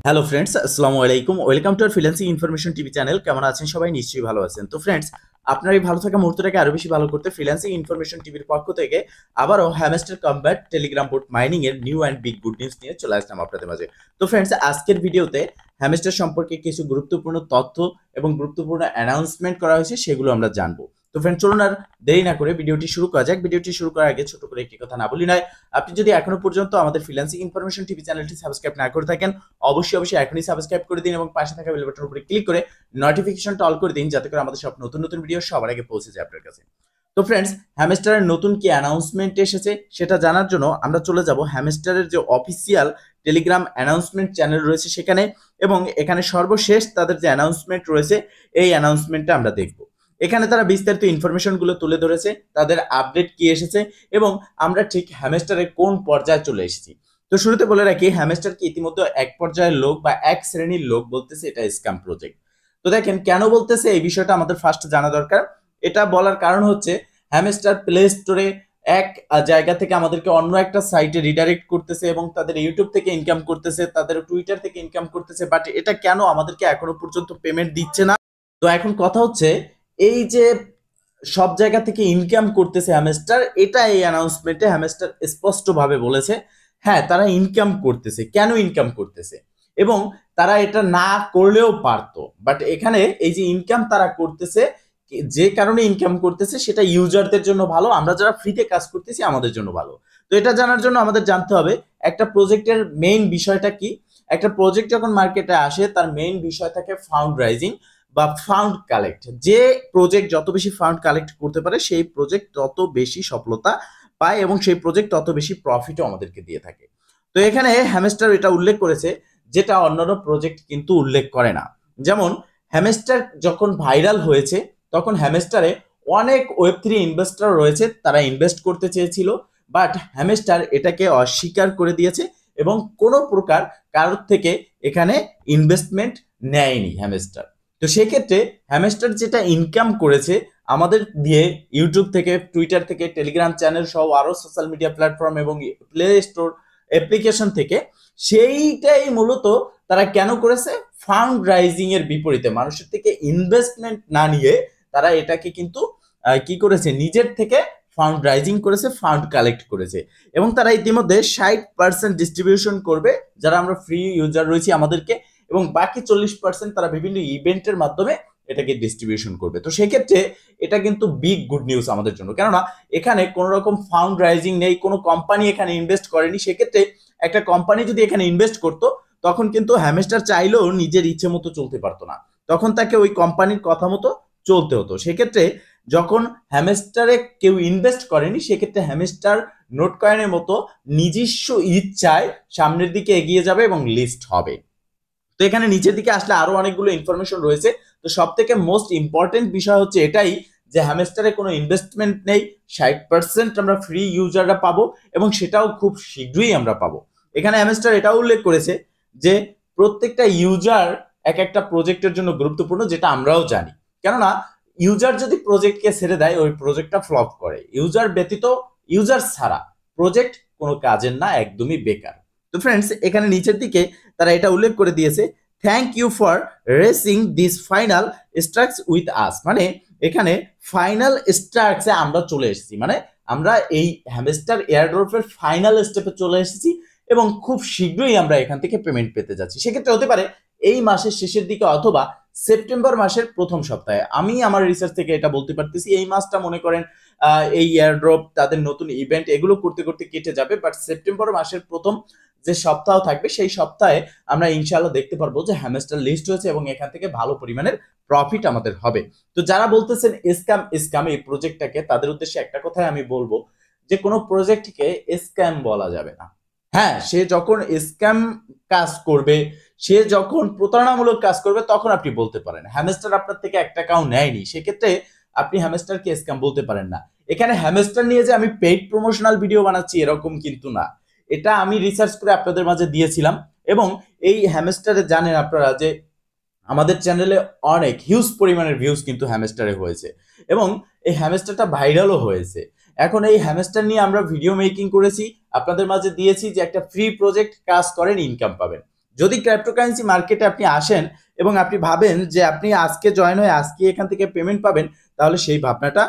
Hello friends, আসসালামু আলাইকুম। Welcome to our freelancing information TV channel. কেমন আছেন সবাই? নিশ্চয়ই ভালো আছেন। তো ফ্রেন্ডস, আপনার এই ভালো থাকা মুহূর্তটাকে আরো বেশি ভালো করতে ফ্রিল্যান্সিং ইনফরমেশন টিভির পক্ষ থেকে আবারও Hamster Kombat Telegram bot mining এর new and big good news নিয়ে চলে আসলাম আপনাদের মাঝে। তো ফ্রেন্ডস, আজকের ভিডিওতে হ্যামস্টার সম্পর্কে কিছু গুরুত্বপূর্ণ তথ্য এবং গুরুত্বপূর্ণ অ্যানাউন্সমেন্ট করা হয়েছে, সেগুলো আমরা জানবো। তো ফ্রেন্ড, চলুন আর দেরি না করে ভিডিওটি শুরু করা যাক। ভিডিওটি শুরু করার আগে ছোট করে একটি কথা না বলি নয়, আপনি যদি এখনো পর্যন্ত আমাদের ফ্রিল্যান্সিং ইনফরমেশন টিভি চ্যানেলটি সাবস্ক্রাইব না করে থাকেন, অবশ্যই এখনই সাবস্ক্রাইব করে দিন এবং পাশে থাকা বেল বাটনের উপরে ক্লিক করে নোটিফিকেশনটা অল করে দিন, যাতে করে আমাদের সব নতুন নতুন ভিডিও সবার আগে পৌঁছে যায় আপনার কাছে। তো ফ্রেন্ডস, হ্যামস্টারের নতুন কি অ্যানাউন্সমেন্ট এসেছে সেটা জানার জন্য আমরা চলে যাব হ্যামস্টারের যে অফিসিয়াল টেলিগ্রাম অ্যানাউন্সমেন্ট চ্যানেল রয়েছে সেখানে, এবং এখানে সর্বশেষ তাদের যে অ্যানাউন্সমেন্ট রয়েছে এই অ্যানাউন্সমেন্টটা আমরা দেখব। এখানে তারা বিস্তারিত ইনফরমেশনগুলো তুলে ধরেছে, তাদের আপডেট কি এসেছে এবং আমরা ঠিক হ্যামস্টারের কোন পর্যায়ে চলে এসেছি। তো শুরুতে বলে রাখি, হ্যামস্টারকে ইতিমধ্যে এক পর্যায়ের লোক বা এক শ্রেণীর লোক বলতেছে এটা স্ক্যাম প্রজেক্ট। তো দেখেন কেন বলতেছে এই বিষয়টা আমাদের ফার্স্ট জানা দরকার। এটা বলার কারণ হচ্ছে, হ্যামস্টার প্লে স্টোরে এক জায়গা থেকে আমাদেরকে অন্য একটা সাইটে রিডাইরেক্ট করতেছে এবং তাদের ইউটিউব থেকে ইনকাম করতেছে, তাদের টুইটার থেকে ইনকাম করতেছে, বাট এটা কেন আমাদেরকে এখনো পর্যন্ত পেমেন্ট দিচ্ছে না? তো এখন কথা হচ্ছে, এই যে সব জায়গা থেকে ইনকাম করতেছে হ্যামস্টার, এটা এই অ্যানাউন্সমেন্টে হ্যামস্টার স্পষ্টভাবে বলেছে হ্যাঁ তারা ইনকাম করতেছে। কেন ইনকাম করতেছে এবং তারা এটা না করলেও পারতো, বাট এখানে এই যে ইনকাম তারা করতেছে, যে কারণে ইনকাম করতেছে সেটা ইউজারদের জন্য ভালো, আমরা যারা ফ্রিতে কাজ করতেছি আমাদের জন্য ভালো। তো এটা জানার জন্য আমাদের জানতে হবে একটা প্রজেক্টের মেইন বিষয়টা কি। একটা প্রজেক্ট যখন মার্কেটে আসে তার মেইন বিষয় থাকে ফান্ড রাইজিং বা ফান্ড কালেক্ট। যে প্রজেক্ট যত বেশি ফান্ড কালেক্ট করতে পারে সেই প্রজেক্ট তত বেশি সফলতা পায় এবং সেই প্রজেক্ট তত বেশি প্রফিটও আমাদেরকে দিয়ে থাকে। তো এখানে হ্যামস্টার এটা উল্লেখ করেছে যেটা অন্যান্য প্রজেক্ট কিন্তু উল্লেখ করে না। যেমন হ্যামস্টার যখন ভাইরাল হয়েছে তখন হ্যামস্টারে অনেক ওয়েব3 ইনভেস্টর রয়েছে, তারা ইনভেস্ট করতে চেয়েছিল, বাট হ্যামস্টার এটাকে অস্বীকার করে দিয়েছে এবং কোনো প্রকার কারোর থেকে এখানে ইনভেস্টমেন্ট নেয়নি হ্যামস্টার। তো সেক্ষেত্রে হ্যামস্টার যেটা ইনকাম করেছে আমাদের দিয়ে ইউটিউব থেকে, টুইটার থেকে, টেলিগ্রাম চ্যানেল সহ আরো সোশ্যাল মিডিয়া প্ল্যাটফর্ম এবং প্লে স্টোর অ্যাপ্লিকেশন থেকে, সেইটাই মূলত তারা কেন করেছে, ফান্ড রাইজিং এর বিপরীতে মানুষের থেকে ইনভেস্টমেন্ট না নিয়ে তারা এটাকে কিন্তু কি করেছে, নিজের থেকে ফান্ড রাইজিং করেছে, ফান্ড কালেক্ট করেছে এবং তারা ইতিমধ্যে 60% ডিস্ট্রিবিউশন করবে যারা আমরা ফ্রি ইউজার রয়েছি আমাদেরকে, এবং বাকি 40% তারা বিভিন্ন ইভেন্টের মাধ্যমে এটাকে ডিস্ট্রিবিউশন করবে। তো সেক্ষেত্রে এটা কিন্তু বিগ গুড নিউজ আমাদের জন্য, কেননা এখানে কোনো রকম ফান্ড রাইজিং নেই, কোনো কোম্পানি এখানে ইনভেস্ট করেনি। সেক্ষেত্রে একটা কোম্পানি যদি এখানে ইনভেস্ট করতো তখন কিন্তু হ্যামস্টার চাইলেও নিজের ইচ্ছে মতো চলতে পারতো না, তখন তাকে ওই কোম্পানির কথা মতো চলতে হতো। সেক্ষেত্রে যখন হ্যামস্টারে কেউ ইনভেস্ট করেনি, সেক্ষেত্রে হ্যামস্টার নোট কয়েনের মতো নিজস্ব ইচ্ছায় সামনের দিকে এগিয়ে যাবে এবং লিস্ট হবে। তো এখানে নিচের দিকে আসলে আরো অনেকগুলো ইনফরমেশন রয়েছে। তো সব থেকে মোস্ট ইম্পর্টেন্ট বিষয় হচ্ছে এটাই যে হ্যামস্টারে কোনো ইনভেস্টমেন্ট নেই, 60% আমরা ফ্রি ইউজাররা পাবো এবং সেটাও খুব শীঘ্রই আমরা পাবো। এখানে হ্যামস্টার এটাও উল্লেখ করেছে যে প্রত্যেকটা ইউজার এক একটা প্রজেক্টের জন্য গুরুত্বপূর্ণ, যেটা আমরাও জানি, কেননা ইউজার যদি প্রজেক্টকে ছেড়ে দেয় ওই প্রজেক্টটা ফ্লপ করে। ইউজার ব্যতীত, ইউজার ছাড়া প্রজেক্ট কোনো কাজের না, একদমই বেকার। তো ফ্রেন্ডস, এখানে নিচের দিকে তারা এটা উল্লেখ করে দিয়েছে, thank you for racing this final stretch with us. মানে এখানে ফাইনাল স্ট্রাকসে আমরা চলে এসেছি, মানে আমরা এই হ্যামস্টার এয়ারড্রপের ফাইনাল স্টেপে চলে এসেছি এবং খুব শীঘ্রই আমরা এখান থেকে পেমেন্ট পেতে যাচ্ছি। সেক্ষেত্রে হতে পারে এই মাসের শেষের দিকে অথবা সেপ্টেম্বর মাসের প্রথম সপ্তাহে। আমি আমার রিসার্চ থেকে এটা বলতে পারতেছি এই মাসটা মনে করেন এই এয়ারড্রপ, তাদের নতুন ইভেন্ট, এগুলো করতে করতে কেটে যাবে, বাট সেপ্টেম্বর মাসের প্রথম যে সপ্তাহ থাকবে সেই সপ্তাহে আমরা ইনশাআল্লাহ দেখতে পারবো যে হ্যামস্টার লিস্ট হয়েছে এবং এখান থেকে ভালো পরিমাণের প্রফিট আমাদের হবে। তো যারা বলতেছেন স্ক্যাম স্ক্যাম এই প্রজেক্টটাকে, তাদের উদ্দেশ্যে একটা কথাই আমি বলবো যে কোনো প্রজেক্টকে স্ক্যাম বলা যাবে না। হ্যাঁ, সে যখন স্ক্যাম কাজ করবে, সে যখন প্রতারণামূলক কাজ করবে তখন আপনি বলতে পারেন। হ্যামস্টার আপনার থেকে 1 টাকাও নেয়নি, সেক্ষেত্রে আপনি হ্যামস্টারকে স্ক্যাম বলতে পারেন না। এখানে হ্যামস্টার নিয়ে যে আমি পেইড প্রমোশনাল ভিডিও বানাচ্ছি এরকম কিন্তু না, এটা আমি রিসার্চ করে আপনাদের মাঝে দিয়েছিলাম। এবং এই হ্যামস্টারে জানেন আপনারা যে আমাদের চ্যানেলে অনেক হিউজ পরিমাণের ভিউজ কিন্তু হ্যামস্টারে হয়েছে এবং এই হ্যামস্টারটা ভাইরালও হয়েছে। এখন এই হ্যামস্টার নিয়ে আমরা ভিডিও মেকিং করেছি, আপনাদের মাঝে দিয়েছি যে একটা ফ্রি প্রজেক্ট, কাজ করেন ইনকাম পাবেন। যদি ক্রিপ্টোকারেন্সি মার্কেটে আপনি আসেন এবং আপনি ভাবেন যে আপনি আজকে জয়েন হয়ে আজকে এখান থেকে পেমেন্ট পাবেন, তাহলে সেই ভাবনাটা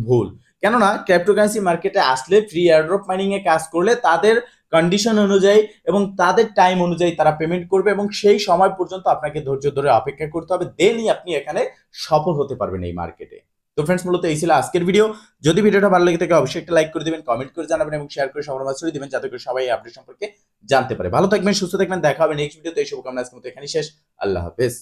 ভুল। কেননা ক্রিপ্টোকারেন্সি মার্কেটে আসলে ফ্রি এয়ারড্রপ মাইনিং এ কাজ করলে তাদের কন্ডিশন অনুযায়ী এবং তাদের টাইম অনুযায়ী তারা পেমেন্ট করবে এবং সেই সময় পর্যন্ত আপনাকে ধৈর্য ধরে অপেক্ষা করতে হবে, দেনই আপনি এখানে সফল হতে পারবেন এই মার্কেটে। তো ফ্রেন্ডস, মূলত এই ছিল আজকের ভিডিও। যদি ভিডিওটা ভালো লেগে থাকে অবশ্যই একটা লাইক করে দিবেন, কমেন্ট করে জানাবেন এবং শেয়ার করে সবার মাঝে ছড়িয়ে দিবেন, যাতে করে সবাই এই আপডেট সম্পর্কে জানতে পারে। ভালো থাকবেন, সুস্থ থাকবেন, দেখা হবে নেক্সট ভিডিওতে। এই শুভকামনা আজকের মতো এখানেই শেষ। আল্লাহ হাফেজ।